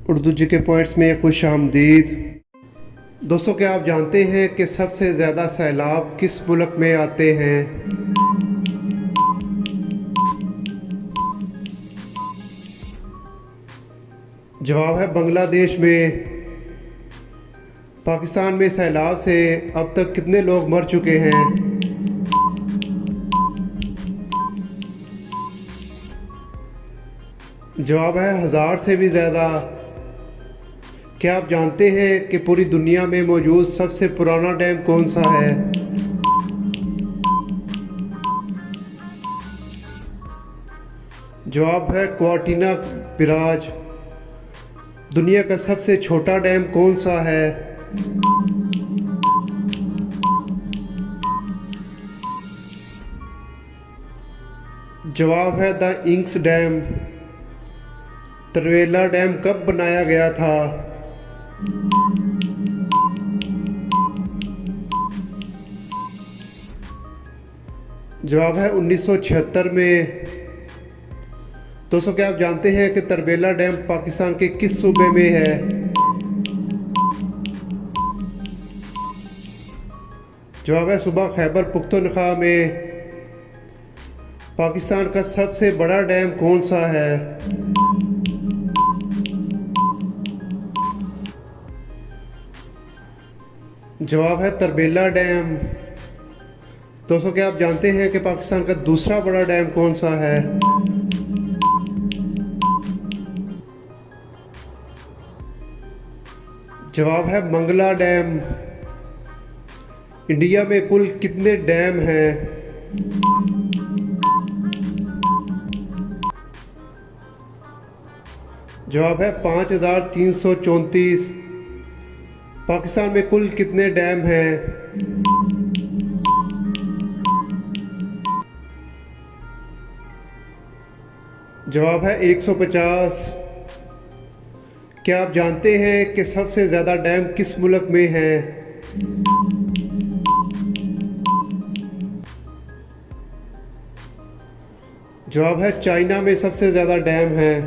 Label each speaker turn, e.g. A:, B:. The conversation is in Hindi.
A: उर्दू जी के पॉइंट्स में खुश आमदीद। दोस्तों, क्या आप जानते हैं कि सबसे ज़्यादा सैलाब किस मुल्क में आते हैं? जवाब है बांग्लादेश में। पाकिस्तान में सैलाब से अब तक कितने लोग मर चुके हैं? जवाब है 1000 से भी ज़्यादा। क्या आप जानते हैं कि पूरी दुनिया में मौजूद सबसे पुराना डैम कौन सा है? जवाब है क्वाटीना बिराज। दुनिया का सबसे छोटा डैम कौन सा है? जवाब है द इंक्स डैम। तरवेला डैम कब बनाया गया था? जवाब है 1976 में। दोस्तों, क्या आप जानते हैं कि तरबेला डैम पाकिस्तान के किस सूबे में है? जवाब है सूबा खैबर पुख्तनख्वा में। पाकिस्तान का सबसे बड़ा डैम कौन सा है? जवाब है तरबेला डैम। दोस्तों, क्या आप जानते हैं कि पाकिस्तान का दूसरा बड़ा डैम कौन सा है? जवाब है मंगला डैम। इंडिया में कुल कितने डैम हैं? जवाब है 5334। पाकिस्तान में कुल कितने डैम हैं? जवाब है 150। क्या आप जानते हैं कि सबसे ज़्यादा डैम किस मुल्क में हैं? जवाब है चाइना में सबसे ज़्यादा डैम हैं।